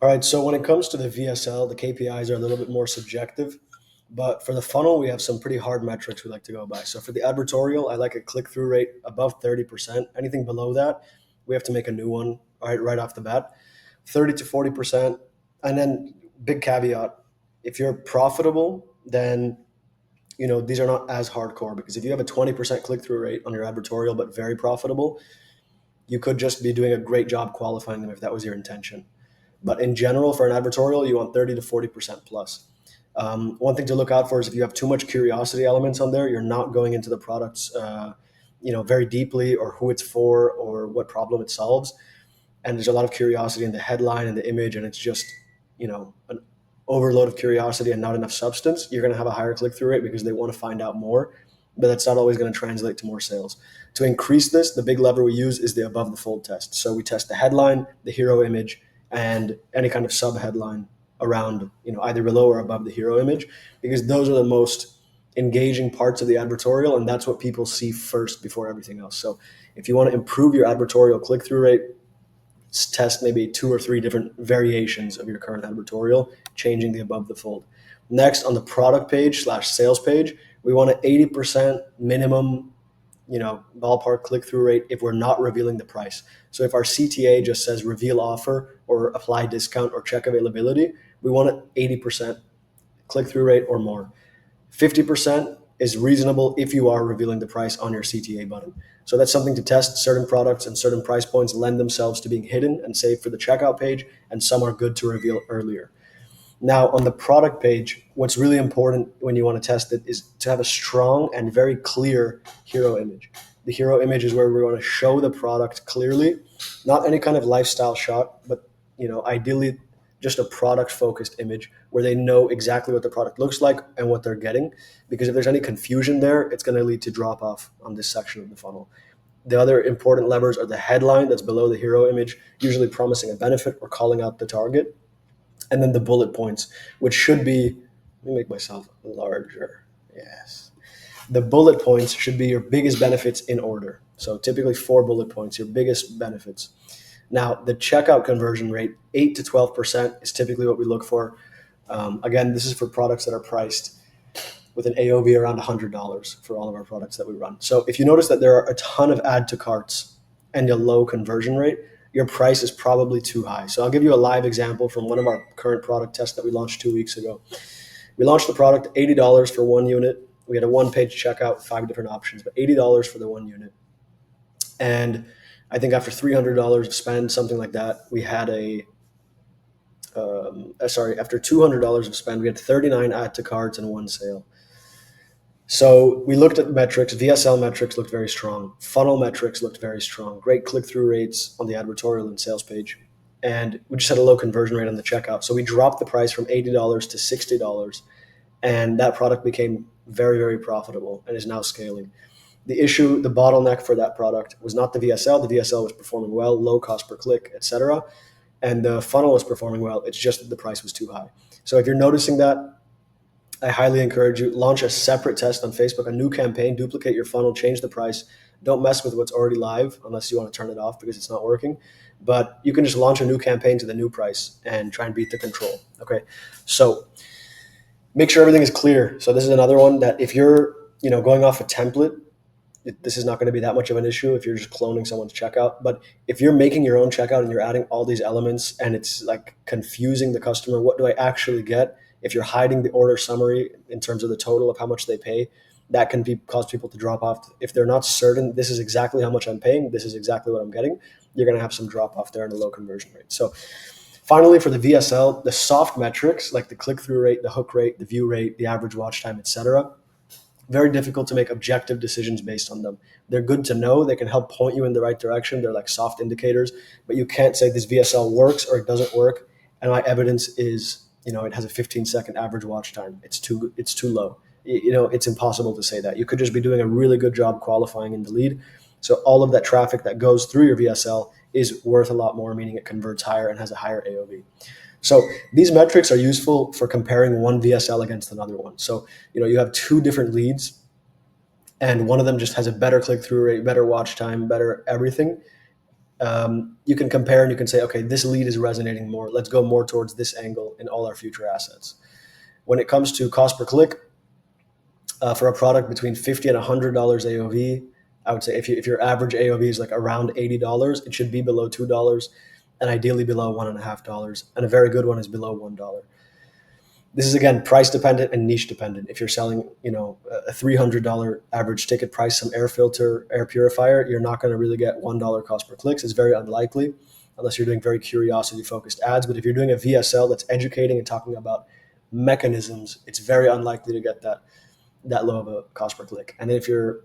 All right, so when it comes to the VSL, the KPIs are a little bit more subjective, but for the funnel, we have some pretty hard metrics we like to go by. So for the advertorial, I like a click-through rate above 30%. Anything below that, we have to make a new one, all right off the bat. 30 to 40%. And then big caveat, if you're profitable, then these are not as hardcore, because if you have a 20% click-through rate on your advertorial but very profitable, you could just be doing a great job qualifying them if that was your intention. But in general, for an advertorial, you want 30 to 40% plus. One thing to look out for is if you have too much curiosity elements on there, you're not going into the products, very deeply, or who it's for, or what problem it solves. And there's a lot of curiosity in the headline and the image, and it's just, an overload of curiosity and not enough substance. You're going to have a higher click-through rate because they want to find out more, but that's not always going to translate to more sales. To increase this, the big lever we use is the above the fold test. So we test the headline, the hero image, and any kind of sub headline around, either below or above the hero image, because those are the most engaging parts of the advertorial, and that's what people see first before everything else. So if you want to improve your advertorial click-through rate, test maybe 2 or 3 different variations of your current advertorial, changing the above the fold. Next, on the product page / sales page, we want an 80% minimum ballpark click-through rate if we're not revealing the price. So if our CTA just says reveal offer or apply discount or check availability, we want an 80% click-through rate or more. 50% is reasonable if you are revealing the price on your CTA button. So that's something to test. Certain products and certain price points lend themselves to being hidden and saved for the checkout page, and some are good to reveal earlier. Now, on the product page, what's really important when you want to test it is to have a strong and very clear hero image. The hero image is where we want to show the product clearly, not any kind of lifestyle shot, but ideally just a product-focused image where they know exactly what the product looks like and what they're getting. Because if there's any confusion there, it's going to lead to drop-off on this section of the funnel. The other important levers are the headline that's below the hero image, usually promising a benefit or calling out the target. And then the bullet points, which should be, let me make myself larger. Yes. The bullet points should be your biggest benefits in order. So typically 4 bullet points, your biggest benefits. Now, the checkout conversion rate, 8 to 12% is typically what we look for. Again, this is for products that are priced with an AOV around $100 for all of our products that we run. So if you notice that there are a ton of add to carts and a low conversion rate, your price is probably too high. So I'll give you a live example from one of our current product tests that we launched 2 weeks ago. We launched the product, $80 for 1 unit. We had a 1-page checkout, 5 different options, but $80 for the 1 unit. And I think after $300 of spend, something like that, we had after $200 of spend, we had 39 add to carts and 1 sale. So we looked at metrics. VSL metrics looked very strong. Funnel metrics looked very strong. Great click-through rates on the advertorial and sales page. And we just had a low conversion rate on the checkout. So we dropped the price from $80 to $60. And that product became very, very profitable and is now scaling. The issue, the bottleneck for that product was not the VSL. The VSL was performing well, low cost per click, etc. And the funnel was performing well. It's just that the price was too high. So if you're noticing that, I highly encourage you, launch a separate test on Facebook, a new campaign, duplicate your funnel, change the price. Don't mess with what's already live unless you want to turn it off because it's not working. But you can just launch a new campaign to the new price and try and beat the control. Okay. So make sure everything is clear. So this is another one that if you're, going off a template, this is not going to be that much of an issue if you're just cloning someone's checkout. But if you're making your own checkout and you're adding all these elements and it's like confusing the customer, what do I actually get? If you're hiding the order summary in terms of the total of how much they pay, that can cause people to drop off. If they're not certain, this is exactly how much I'm paying, this is exactly what I'm getting, you're going to have some drop off there and a low conversion rate. So finally, for the VSL, the soft metrics like the click-through rate, the hook rate, the view rate, the average watch time, etc., very difficult to make objective decisions based on them. They're good to know. They can help point you in the right direction. They're like soft indicators, but you can't say this VSL works or it doesn't work. And my evidence is, it has a 15-second average watch time. It's too low. It's impossible to say that. You could just be doing a really good job qualifying in the lead. So all of that traffic that goes through your VSL is worth a lot more, meaning it converts higher and has a higher AOV. So these metrics are useful for comparing one VSL against another one. So, you have 2 different leads and one of them just has a better click-through rate, better watch time, better everything. you can compare and you can say, okay, this lead is resonating more. Let's go more towards this angle in all our future assets. When it comes to cost per click, for a product between $50 and $100 AOV, I would say if your average AOV is like around $80, it should be below $2 and ideally below $1.50. And a very good one is below $1. This is again price dependent and niche dependent. If you're selling, a $300 average ticket price, some air filter, air purifier, you're not going to really get $1 cost per clicks. It's very unlikely unless you're doing very curiosity focused ads. But if you're doing a VSL that's educating and talking about mechanisms, it's very unlikely to get that low of a cost per click. And if your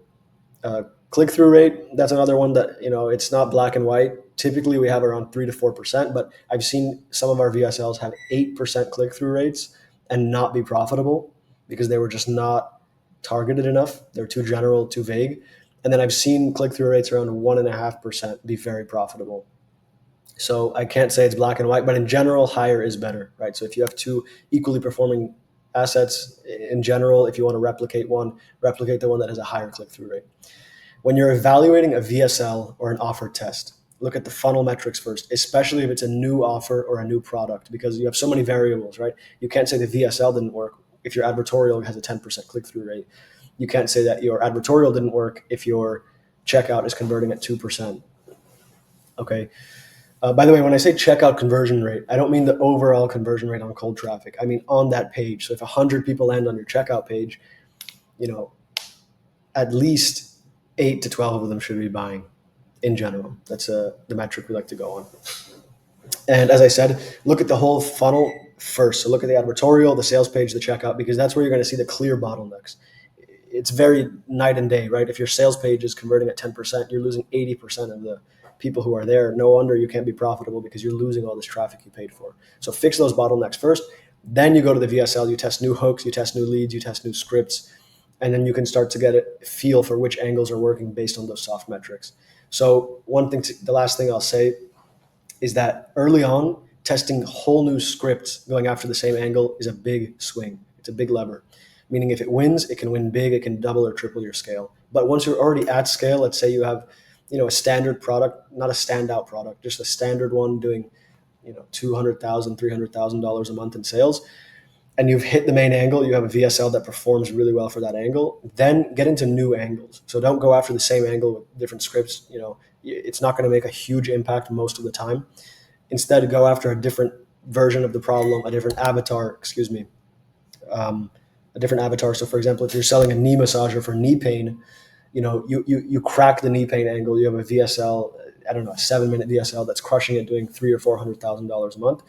click-through rate, that's another one that, it's not black and white. Typically we have around 3 to 4%, but I've seen some of our VSLs have 8% click-through rates and not be profitable because they were just not targeted enough. They're too general, too vague. And then I've seen click-through rates around 1.5% be very profitable. So I can't say it's black and white, but in general, higher is better, right? So if you have two equally performing assets in general, if you want to replicate one, replicate the one that has a higher click-through rate. When you're evaluating a VSL or an offer test, look at the funnel metrics first, especially if it's a new offer or a new product, because you have so many variables, right? You can't say the VSL didn't work if your advertorial has a 10% click-through rate. You can't say that your advertorial didn't work if your checkout is converting at 2%. Okay. By the way, when I say checkout conversion rate, I don't mean the overall conversion rate on cold traffic. I mean on that page. So if 100 people land on your checkout page, at least 8 to 12 of them should be buying in general. That's the metric we like to go on. And as I said, look at the whole funnel first. So look at the advertorial, the sales page, the checkout, because that's where you're going to see the clear bottlenecks. It's very night and day, right? If your sales page is converting at 10%, you're losing 80% of the people who are there. No wonder you can't be profitable because you're losing all this traffic you paid for. So fix those bottlenecks first. Then you go to the VSL, you test new hooks, you test new leads, you test new scripts, and then you can start to get a feel for which angles are working based on those soft metrics. So the last thing I'll say is that early on, testing whole new scripts going after the same angle is a big swing. It's a big lever. Meaning if it wins, it can win big, it can double or triple your scale. But once you're already at scale, let's say you have, a standard product, not a standout product, just a standard one doing, $200,000, $300,000 a month in sales, and you've hit the main angle, you have a VSL that performs really well for that angle, then get into new angles. So don't go after the same angle with different scripts. It's not going to make a huge impact most of the time. Instead, go after a different version of the problem, a different avatar, a different avatar. So for example, if you're selling a knee massager for knee pain, you crack the knee pain angle, you have a VSL, a 7-minute VSL that's crushing it, doing $300,000 or $400,000 a month.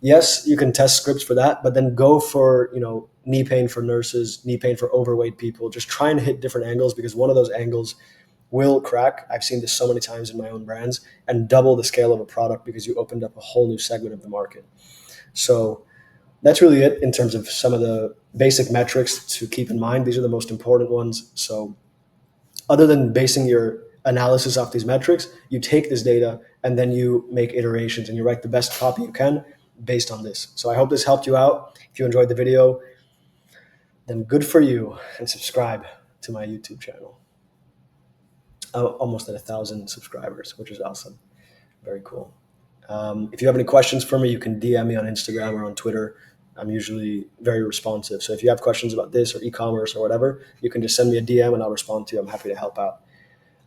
Yes, you can test scripts for that, but then go for, knee pain for nurses, knee pain for overweight people. Just try and hit different angles because one of those angles will crack. I've seen this so many times in my own brands and double the scale of a product because you opened up a whole new segment of the market. So that's really it in terms of some of the basic metrics to keep in mind. These are the most important ones. So other than basing your analysis off these metrics, you take this data and then you make iterations and you write the best copy you can based on this. So I hope this helped you out. If you enjoyed the video, then good for you, and subscribe to my YouTube channel. I'm almost at 1,000 subscribers, which is awesome. Very cool. If you have any questions for me, you can DM me on Instagram or on Twitter. I'm usually very responsive. So if you have questions about this or e-commerce or whatever, you can just send me a DM and I'll respond to you. I'm happy to help out.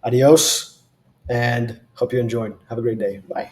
Adios, and hope you enjoyed. Have a great day. Bye.